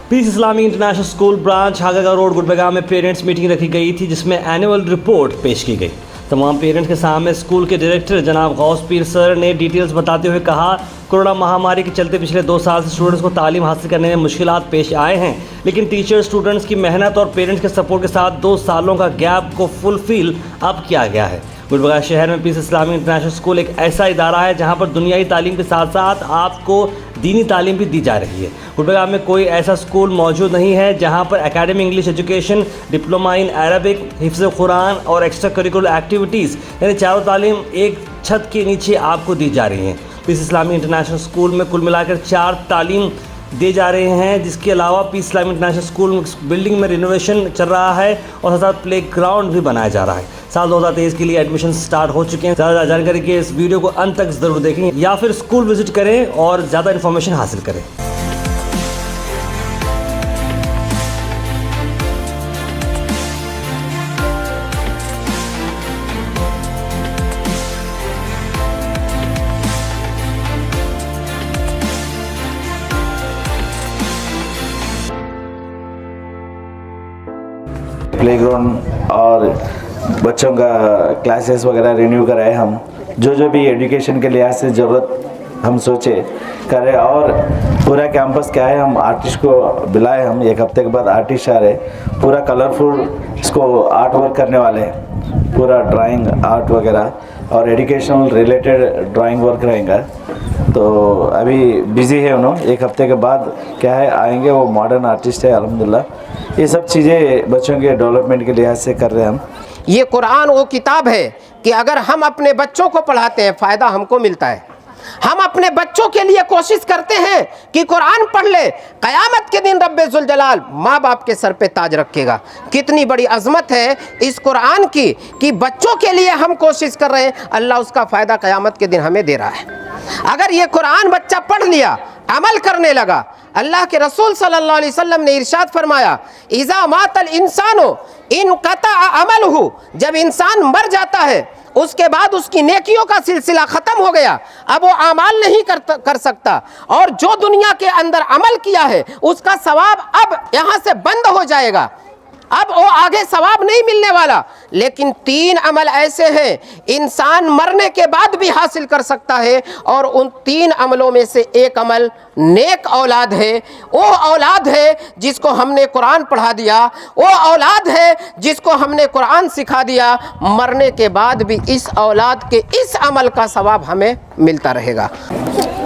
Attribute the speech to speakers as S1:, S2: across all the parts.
S1: Piece इस्लामी international school branch हागागा road गुड़बेगा में parents meeting रखी गई थी, जिसमें एनुअल रिपोर्ट पेश की गई। तमाम पेरेंट्स के सामने स्कूल के डायरेक्टर जनाब गौस पीर सर ने डिटेल्स बताते हुए कहा, कोरोना महामारी के चलते पिछले 2 साल से स्टूडेंट्स को तालीम हासिल करने में मुश्किलात पेश आए हैं, लेकिन टीचर स्टूडेंट्स की मेहनत और पेरेंट्स के सपोर्ट के साथ 2 सालों का गैप को फुलफिल अब किया गया है। गुड़बेगा शहर में पीस इस्लामी इंटरनेशनल स्कूल एक ऐसा इदारा है जहां पर दुनियाई तालीम के साथ साथ आपको दीनी तालीम भी दी जा रही है। गुड़बेगा में कोई ऐसा स्कूल मौजूद नहीं है जहां पर academy English education, diploma in Arabic, हिफ्ज़ कुरान और एक्स्ट्रा करिकुलर एक्टिविटीज़ यानी चारों तालीम एक छत के नीचे आपको दी जा रही हैं। पीस इस्लामी इंटरनेशनल स्कूल में कुल मिलाकर 4 तालीम दे जा रहे हैं, जिसके अलावा पीस इस्लामी इंटरनेशनल स्कूल बिल्डिंग में रिनोवेशन चल रहा है और साथ प्ले ग्राउंड भी बनाया जा रहा है। साल 2023 के लिए एडमिशन स्टार्ट हो चुके हैं। ज़्यादा जानकारी के इस वीडियो को अंत तक ज़रूर देखें या फिर स्कूल विजिट करें और ज़्यादा इन्फॉर्मेशन हासिल करें।
S2: प्लेग्राउंड और बच्चों का क्लासेस वगैरह रिन्यू कराए हम, जो भी एजुकेशन के लिहाज से ज़रूरत हम सोचे करें। और पूरा कैंपस क्या है, हम आर्टिस्ट को बुलाए, हम 1 हफ्ते के बाद आर्टिस्ट आ रहे, पूरा कलरफुल इसको आर्ट वर्क करने वाले हैं, पूरा ड्राइंग आर्ट वगैरह और एजुकेशनल रिलेटेड ड्राइंग वर्क रहेगा। तो अभी बिज़ी है उन्होंने, 1 हफ्ते के बाद क्या है आएंगे, वो मॉडर्न आर्टिस्ट है अल्हम्दुलिल्लाह। ये सब चीज़ें बच्चों के डेवलपमेंट के लिहाज से कर रहे हैं हम।
S3: ये कुरान वो किताब है कि अगर हम अपने बच्चों को पढ़ाते हैं फ़ायदा हमको मिलता है। हम अपने बच्चों के लिए कोशिश करते हैं कि कुरान पढ़ ले, क़यामत के दिन रब्बे जुल जलाल माँ बाप के सर पे ताज रखेगा। कितनी बड़ी अज़मत है इस कुरान की कि बच्चों के लिए हम कोशिश कर रहे हैं, अल्लाह उसका फ़ायदा क़यामत के दिन हमें दे रहा है। अगर ये कुरान बच्चा पढ़ लिया, अमल करने लगा, अल्लाह के रसूल सल्लल्लाहु अलैहि वसल्लम ने इरशाद फरमाया, इज़ा मातल इंसानो इनक़ता अमलहु, जब इंसान मर जाता है उसके बाद उसकी नेकियों का सिलसिला ख़त्म हो गया, अब वो अमाल नहीं कर सकता, और जो दुनिया के अंदर अमल किया है उसका सवाब अब यहाँ से बंद हो जाएगा, अब वो आगे सवाब नहीं मिलने वाला। लेकिन 3 अमल ऐसे हैं इंसान मरने के बाद भी हासिल कर सकता है, और उन 3 अमलों में से एक अमल नेक औलाद है। वो औलाद है जिसको हमने कुरान पढ़ा दिया, वो औलाद है जिसको हमने कुरान सिखा दिया, मरने के बाद भी इस औलाद के इस अमल का सवाब हमें मिलता रहेगा।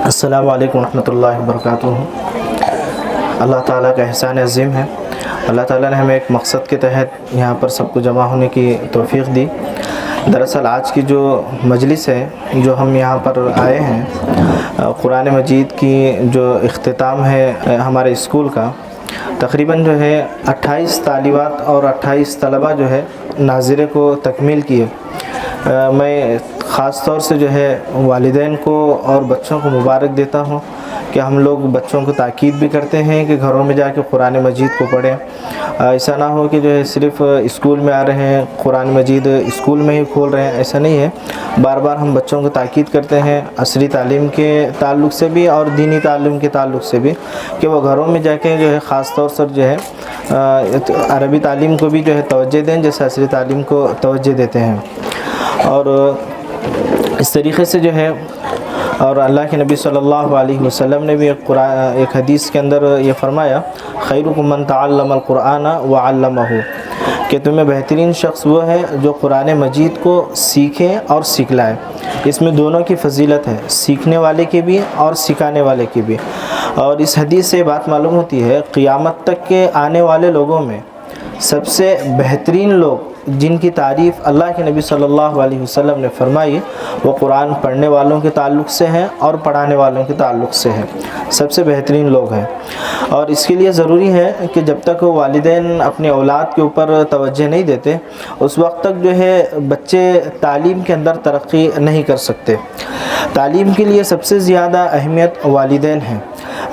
S4: अस्सलामु अलैकुम रहमतुल्लाहि व बरकातुहू। अल्लाह ताला का एहसान अज़ीम है। अल्लाह ताला ने हमें एक मकसद के तहत यहाँ पर सबको जमा होने की तौफ़ीक़ दी। दरअसल आज की जो मजलिस है, जो हम यहाँ पर आए हैं, कुरान मजीद की जो इख्तिताम है हमारे स्कूल का, तकरीबन जो है 28 तालिबात और 28 तलबा जो है नाज़िरे को तकमील किए। मैं ख़ास तौर से जो है वालिदैन को और बच्चों को मुबारक देता हूँ कि हम लोग बच्चों को ताकीद भी करते हैं कि घरों में जाके कुरान मजीद को पढ़ें। ऐसा ना हो कि जो है सिर्फ़ स्कूल में आ रहे हैं, कुरान मजीद स्कूल में ही खोल रहे हैं, ऐसा नहीं है। बार बार हम बच्चों को ताकीद करते हैं असरी तालीम के ताल्लुक़ से भी और दीनी तालीम के ताल्लुक़ से भी, कि वो घरों में जाके जो है ख़ास तौर से जो है अरबी तालीम को भी जो है तवज्जो दें, जैसे असरी तालीम को तवज्जो देते हैं। और इस तरीक़े से जो है, और अल्लाह के नबी सल्लल्लाहु अलैहि वसल्लम ने भी एक हदीस के अंदर ये फरमाया, खैरुकुम मन तअल्लमल कुरान व अल्लमहु, कि तुम्हें बेहतरीन शख्स वो है जो कुरान मजीद को सीखे और सिखलाए। इसमें दोनों की फजीलत है, सीखने वाले की भी और सिखाने वाले की भी। और इस हदीस से बात मालूम होती है, क़ियामत तक के आने वाले लोगों में सबसे बेहतरीन लोग जिनकी तारीफ़ अल्लाह के नबी सल्लल्लाहु अलैहि वसल्लम ने फरमाई, वो कुरान पढ़ने वालों के ताल्लुक़ से हैं और पढ़ाने वालों के ताल्लुक़ से हैं, सबसे बेहतरीन लोग हैं। और इसके लिए ज़रूरी है कि जब तक वालिदैन अपने औलाद के ऊपर तवज्जो नहीं देते, उस वक्त तक जो है बच्चे तालीम के अंदर तरक्की नहीं कर सकते। तालीम के लिए सबसे ज़्यादा अहमियत वालिदैन है।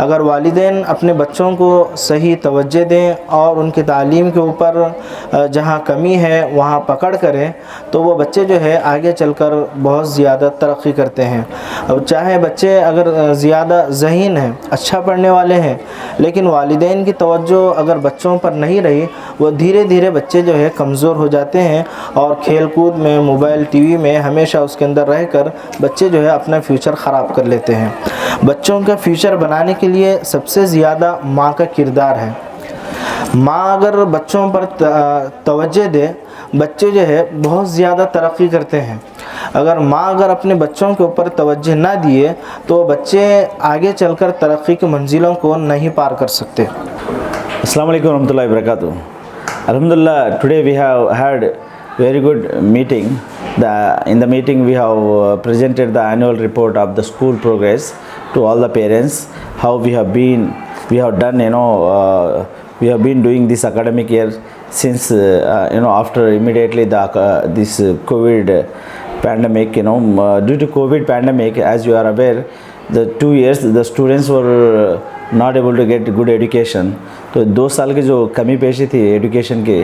S4: अगर वालिदैन अपने बच्चों को सही तवज्जो दें और उनकी तालीम के ऊपर जहाँ कमी है वहाँ पकड़ करें तो वो बच्चे जो है आगे चलकर बहुत ज़्यादा तरक्की करते हैं। अब चाहे बच्चे अगर ज़्यादा ज़हीन हैं, अच्छा पढ़ने वाले हैं, लेकिन वालिदैन की तवज्जो अगर बच्चों पर नहीं रही, वो धीरे धीरे बच्चे जो है कमज़ोर हो जाते हैं और खेल कूद में, मोबाइल टीवी में हमेशा उसके अंदर रहकर बच्चे जो है अपना फ्यूचर ख़राब कर लेते हैं। बच्चों का फ्यूचर बनाने के लिए सबसे ज़्यादा माँ का किरदार है। माँ अगर बच्चों पर तवज्जो दे, बच्चे जो है बहुत ज़्यादा तरक्की करते हैं। अगर माँ अगर अपने बच्चों के ऊपर तवज्जो ना दिए तो बच्चे आगे चलकर तरक्की की मंजिलों को नहीं पार कर सकते।
S2: Assalamu alaikum warahmatullahi wabarakatuh. Alhamdulillah, today we have had very good meeting. In the meeting we have presented the annual report of the school progress to all the parents. How we have done, we have been doing this academic year since after immediately this COVID pandemic. Due to COVID pandemic, as you are aware, the 2 years the students were not able to get good education. तो 2 साल की जो कमी पेशी थी education के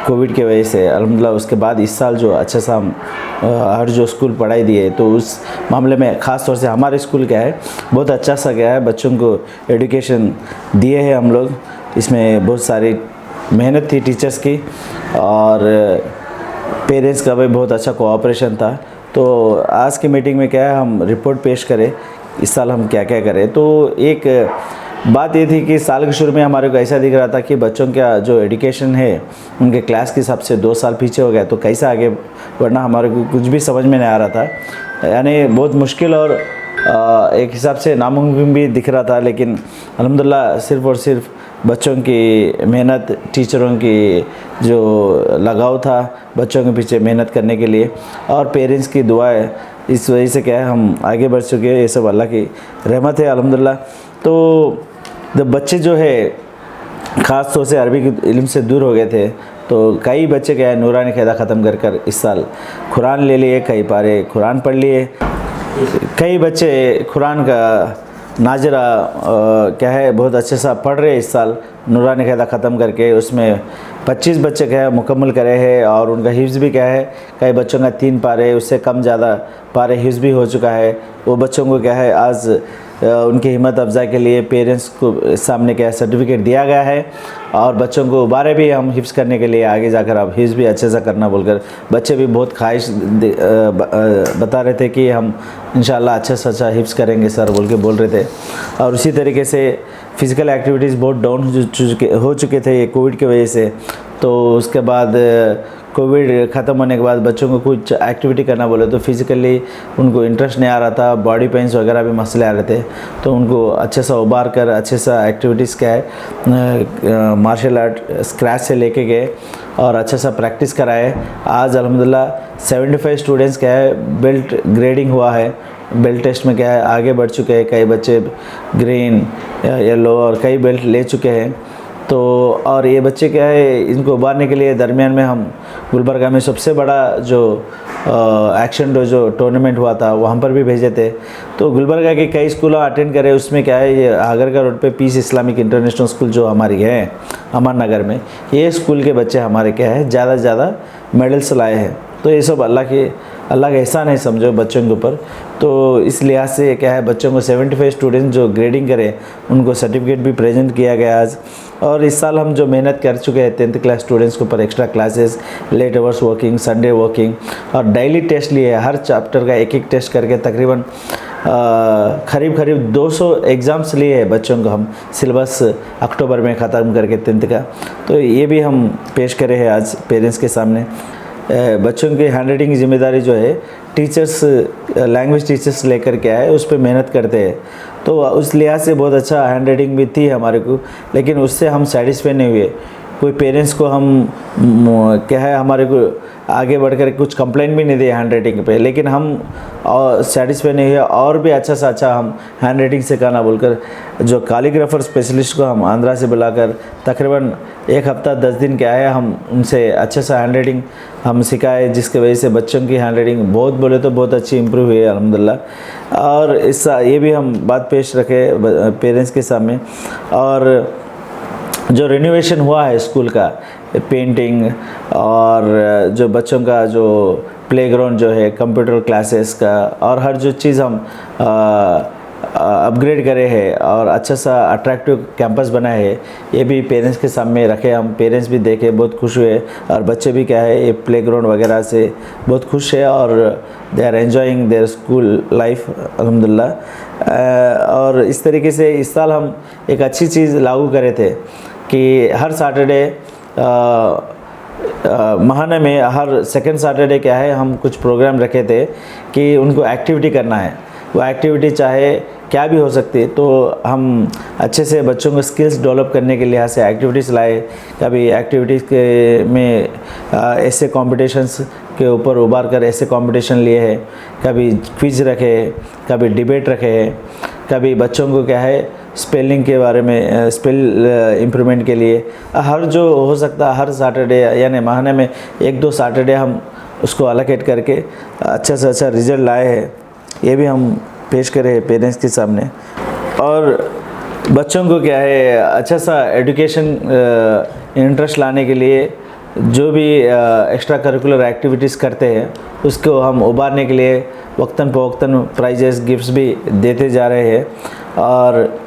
S2: Covid के वजह से, अल्हम्दुलिल्लाह उसके बाद इस साल जो अच्छा सा हम हर जो स्कूल पढ़ाई दिए, तो उस मामले में ख़ास तौर से हमारे स्कूल क्या है, बहुत अच्छा सा गया है। बच्चों को एजुकेशन दिए हैं हम लोग। इसमें बहुत सारी मेहनत थी टीचर्स की और पेरेंट्स का भी बहुत अच्छा कोऑपरेशन था। तो आज की मीटिंग में क्या है, हम रिपोर्ट पेश करें इस साल हम क्या क्या करें। तो एक बात ये थी कि साल के शुरू में हमारे को ऐसा दिख रहा था कि बच्चों का जो एजुकेशन है उनके क्लास के हिसाब से 2 साल पीछे हो गया, तो कैसा आगे बढ़ना हमारे को कुछ भी समझ में नहीं आ रहा था। यानी बहुत मुश्किल और एक हिसाब से नामुमकिन भी दिख रहा था। लेकिन अल्हम्दुलिल्लाह सिर्फ़ और सिर्फ बच्चों की मेहनत, टीचरों की जो लगाव था बच्चों के पीछे मेहनत करने के लिए, और पेरेंट्स की दुआएं, इस वजह से क्या है हम आगे बढ़ चुके हैं। ये सब अल्लाह की रहमत है अल्हम्दुलिल्लाह। तो जब बच्चे जो है ख़ास तौर से अरबी के इल्म से दूर हो गए थे, तो कई बच्चे क्या है नूरानी क़ायदा ख़त्म कर इस साल कुरान ले लिए, कई पारे कुरान पढ़ लिए। कई बच्चे कुरान का नाजरा क्या है बहुत अच्छे सा पढ़ रहे इस साल नूरानी क़ायदा ख़त्म करके। उसमें 25 बच्चे क्या है मुकम्मल करे हैं और उनका हिफ्ज़ भी क्या है, कई बच्चों का 3 पारे, उससे कम ज़्यादा पारे हिफ्ज़ भी हो चुका है। वो बच्चों को क्या है आज उनकी हिम्मत अफजाई के लिए पेरेंट्स को सामने क्या सर्टिफिकेट दिया गया है और बच्चों को दोबारा भी हम हिफ्ज़ करने के लिए आगे जाकर आप हिफ्ज़ भी अच्छे से करना बोलकर बच्चे भी बहुत ख्वाहिश बता रहे थे कि हम इंशाल्लाह अच्छा से अच्छा हिफ्ज़ करेंगे सर बोल रहे थे। और उसी तरीके से फ़िज़िकल एक्टिविटीज़ बहुत डाउन हो चुके थे ये कोविड की वजह से। तो उसके बाद कोविड ख़त्म होने के बाद बच्चों को कुछ एक्टिविटी करना बोले तो फिज़िकली उनको इंटरेस्ट नहीं आ रहा था, बॉडी पेन्स वगैरह भी मसले आ रहे थे। तो उनको अच्छे सा उबार कर अच्छे सा एक्टिविटीज़ क्या है मार्शल आर्ट स्क्रैच से लेके गए और अच्छा सा प्रैक्टिस कराए। आज अल्हम्दुलिल्लाह 75 स्टूडेंट्स क्या है बेल्ट ग्रेडिंग हुआ है, बेल्ट टेस्ट में क्या है आगे बढ़ चुके हैं। कई बच्चे ग्रीन, येलो और कई बेल्ट ले चुके हैं। तो और ये बच्चे क्या है इनको उबारने के लिए दरमियान में हम गुलबर्गा में सबसे बड़ा जो एक्शन जो टूर्नामेंट हुआ था वहाँ पर भी भेजे थे। तो गुलबर्गा के कई स्कूल अटेंड करे, उसमें क्या है ये आगरगा रोड पे पीस इस्लामिक इंटरनेशनल स्कूल जो हमारी है अमर नगर में, ये स्कूल के बच्चे हमारे क्या है ज़्यादा से ज़्यादा मेडल्स लाए हैं। तो ये सब अल्लाह का एहसान है समझो बच्चों के ऊपर। तो इस लिहाज से क्या है बच्चों को 75 स्टूडेंट्स जो ग्रेडिंग करे उनको सर्टिफिकेट भी प्रेजेंट किया गया आज। और इस साल हम जो मेहनत कर चुके हैं 10th क्लास स्टूडेंट्स के ऊपर extra classes, late hours working, Sunday working और डेली टेस्ट लिए, हर चैप्टर का एक टेस्ट करके तकरीबन करीब 200 एग्ज़ाम्स लिए हैं बच्चों को हम सिलेबस अक्टूबर में ख़त्म करके 10th का। तो ये भी हम पेश करे हैं आज पेरेंट्स के सामने। बच्चों की हैंड राइटिंग की जिम्मेदारी जो है टीचर्स, लैंग्वेज टीचर्स लेकर के आए, उस पर मेहनत करते हैं। तो उस लिहाज से बहुत अच्छा हैंड राइटिंग भी थी हमारे को, लेकिन उससे हम सेटिस्फाई नहीं हुए कोई पेरेंट्स को हम क्या है हमारे को आगे बढ़कर कुछ कंप्लेंट भी नहीं दिए हैंड राइटिंग पे, लेकिन हम सेटिस्फाई नहीं है और भी अच्छा से अच्छा हम हैंड राइटिंग सिखाना बोलकर जो कैलीग्राफर स्पेशलिस्ट को हम आंध्रा से बुलाकर तकरीबन 1 हफ्ता 10 दिन क्या है हम उनसे अच्छे से हैंड राइटिंग हम सिखाए, जिसकी वजह से बच्चों की हैंड राइटिंग बहुत बोले तो बहुत अच्छी इम्प्रूव हुई है अल्हम्दुलिल्लाह। और इस ये भी हम बात पेश रखे पेरेंट्स के सामने। और जो रिनोवेशन हुआ है स्कूल का, पेंटिंग और जो बच्चों का जो प्लेग्राउंड जो है, कंप्यूटर क्लासेस का और हर जो चीज़ हम अपग्रेड करे हैं और अच्छा सा अट्रैक्टिव कैंपस बनाए है, ये भी पेरेंट्स के सामने रखे। हम पेरेंट्स भी देखे बहुत खुश हुए और बच्चे भी क्या है ये प्लेग्राउंड वगैरह से बहुत खुश है और they are enjoying their school life अल्हम्दुलिल्लाह। और इस तरीके से इस साल हम एक अच्छी चीज़ लागू करे थे कि हर सैटरडे महीने में हर सेकंड सैटरडे क्या है हम कुछ प्रोग्राम रखे थे कि उनको एक्टिविटी करना है। वो एक्टिविटी चाहे क्या भी हो सकती है, तो हम अच्छे से बच्चों को स्किल्स डेवलप करने के लिहाज से एक्टिविटीज़ लाए। कभी एक्टिविटीज़ के में ऐसे कॉम्पिटिशन्स के ऊपर उबार कर ऐसे कंपटीशन लिए हैं, कभी क्विज रखे, कभी डिबेट रखे, कभी बच्चों को क्या है स्पेलिंग के बारे में स्पेल इम्प्रूवमेंट के लिए हर जो हो सकता है हर सैटरडे यानी महीने में 1-2 सैटरडे हम उसको अलोकेट करके अच्छा से अच्छा रिज़ल्ट लाए हैं। ये भी हम पेश करें पेरेंट्स के सामने। और बच्चों को क्या है अच्छा सा एजुकेशन इंटरेस्ट लाने के लिए जो भी एक्स्ट्रा करिकुलर एक्टिविटीज़ करते हैं उसको हम उभारने के लिए वक्तन फ़वक्तन प्राइजेस गिफ्ट्स भी देते जा रहे हैं। और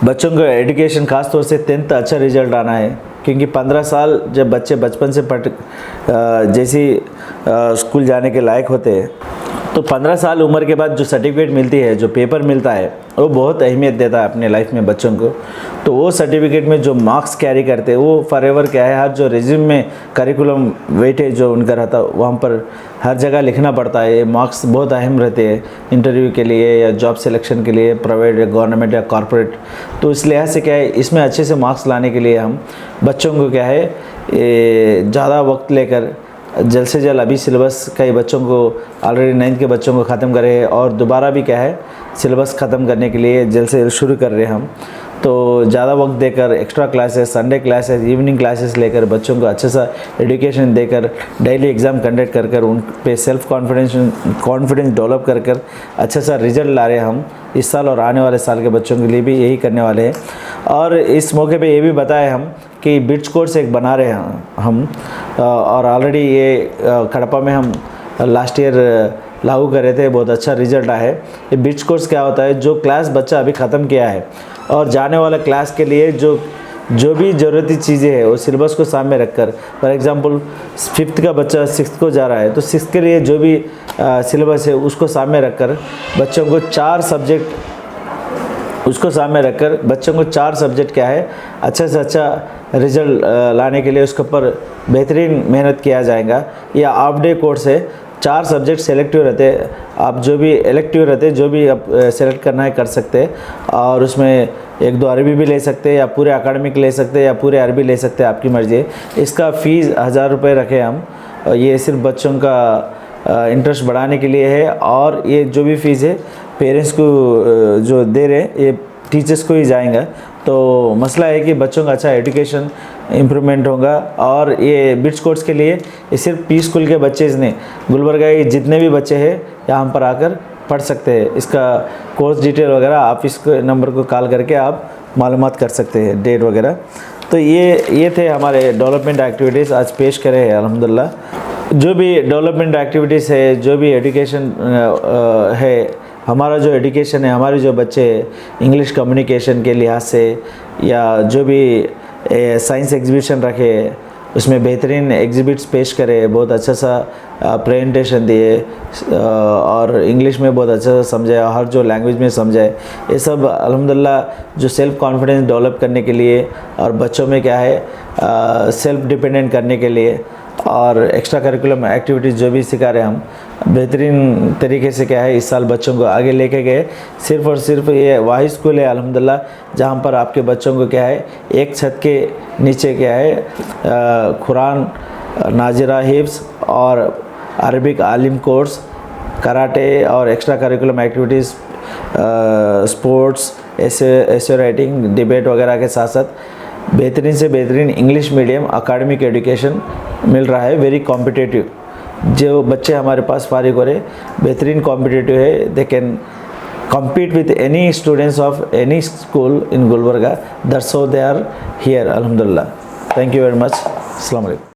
S2: बच्चों को एजुकेशन ख़ास तौर से 10th अच्छा रिज़ल्ट आना है, क्योंकि 15 साल जब बच्चे बचपन से जैसी स्कूल जाने के लायक होते हैं तो 15 साल उम्र के बाद जो सर्टिफिकेट मिलती है, जो पेपर मिलता है, वो बहुत अहमियत देता है अपने लाइफ में बच्चों को। तो वो सर्टिफिकेट में जो मार्क्स कैरी करते हैं वो फॉरएवर क्या है हर जो रिज्यूम में करिकुलम वेटेज जो उनका रहता है वहाँ पर हर जगह लिखना पड़ता है। ये मार्क्स बहुत अहम रहते हैं इंटरव्यू के लिए या जॉब सिलेक्शन के लिए, प्राइवेट या गवर्नमेंट या कॉर्पोरेट। तो इस लिहाज से क्या है इसमें अच्छे से मार्क्स लाने के लिए हम बच्चों को क्या है ज़्यादा वक्त लेकर जल्द से जल्द अभी सिलेबस कई बच्चों को ऑलरेडी 9th के बच्चों को ख़त्म करे और दोबारा भी क्या है सिलेबस ख़त्म करने के लिए जल्द से जल्द शुरू कर रहे हैं हम। तो ज़्यादा वक्त देकर extra classes, Sunday classes, evening classes लेकर बच्चों को अच्छा सा एजुकेशन देकर डेली एग्ज़ाम कंडक्ट कर कर उन पे सेल्फ कॉन्फिडेंस डेवलप कर कर अच्छा सा रिजल्ट ला रहे हैं हम इस साल और आने वाले साल के बच्चों के लिए भी यही करने वाले हैं। और इस मौके पे ये भी बताया हम कि बिट्स कोर्स एक बना रहे हैं हम और ऑलरेडी ये कड़पा में हम लास्ट ईयर लागू कर रहे थे, बहुत अच्छा रिजल्ट आया है। ये बिट्स कोर्स क्या होता है, जो क्लास बच्चा अभी ख़त्म किया है और जाने वाला क्लास के लिए जो भी ज़रूरती चीज़ें हैं वो सिलेबस को सामने रखकर, फॉर एग्जांपल 5th का बच्चा 6th को जा रहा है तो 6th के लिए जो भी सिलेबस है उसको सामने रखकर बच्चों को 4 सब्जेक्ट क्या है अच्छा से अच्छा रिजल्ट लाने के लिए उसके ऊपर बेहतरीन मेहनत किया जाएगा। या हाफ डे कोर्स है, 4 सब्जेक्ट सेलेक्टिव रहते हैं, आप जो भी इलेक्टिव रहते हैं जो भी आप सेलेक्ट करना है कर सकते हैं और उसमें 1-2 अरबी भी ले सकते हैं या पूरे अकाडमिक ले सकते हैं या पूरे अरबी ले सकते हैं, आपकी मर्ज़ी है। इसका फ़ीस 1000 रुपये रखे हम, ये सिर्फ बच्चों का इंटरेस्ट बढ़ाने के लिए है और ये जो भी फ़ीस है पेरेंट्स को जो दे रहे हैं ये टीचर्स को ही जाएगा। तो मसला है कि बच्चों का अच्छा एजुकेशन इम्प्रूवमेंट होगा। और ये बिट्स कोर्स के लिए ये सिर्फ पी स्कूल के बच्चे नहीं, गुलबर्गा के जितने भी बच्चे हैं यहाँ पर आकर पढ़ सकते हैं। इसका कोर्स डिटेल वगैरह आप इस नंबर को कॉल करके आप मालूमात कर सकते हैं, डेट वगैरह। तो ये थे हमारे डेवलपमेंट एक्टिविटीज़ आज पेश करे हैं अल्हम्दुलिल्लाह। जो भी डेवलपमेंट एक्टिविटीज़ है, जो भी एजुकेशन है, हमारा जो एजुकेशन है, हमारे जो बच्चे इंग्लिश कम्युनिकेशन के लिहाज से या जो भी साइंस एग्जीबिशन रखे उसमें बेहतरीन एग्जिबिट्स पेश करे, बहुत अच्छा सा प्रेजेंटेशन दिए और इंग्लिश में बहुत अच्छा सा समझाए, हर जो लैंग्वेज में समझाए, ये सब अल्हम्दुलिल्लाह जो सेल्फ कॉन्फिडेंस डेवलप करने के लिए और बच्चों में क्या है सेल्फ डिपेंडेंट करने के लिए और एक्स्ट्रा करिकुलम एक्टिविटीज़ जो भी सिखा रहे हैं हम बेहतरीन तरीके से क्या है इस साल बच्चों को आगे लेके गए। सिर्फ़ और सिर्फ ये वाही स्कूल है अल्हम्दुलिल्लाह जहाँ पर आपके बच्चों को क्या है एक छत के नीचे क्या है कुरान, नाजिरा हिफ्ज़ और अरबिक आलिम कोर्स, कराटे और एक्स्ट्रा करिकुलम एक्टिविटीज़, स्पोर्ट्स, ऐसे राइटिंग, डिबेट वगैरह के साथ साथ बेहतरीन से बेहतरीन इंग्लिश मीडियम अकाडमिक एजुकेशन मिल रहा है। वेरी कॉम्पिटिटिव जो बच्चे हमारे पास फारिग हो रहे बेहतरीन कॉम्पिटिटिव है। They can compete with any students of any school in Gulbarga. That's how they are here, alhamdulillah. Thank you very much. Assalamu alaikum.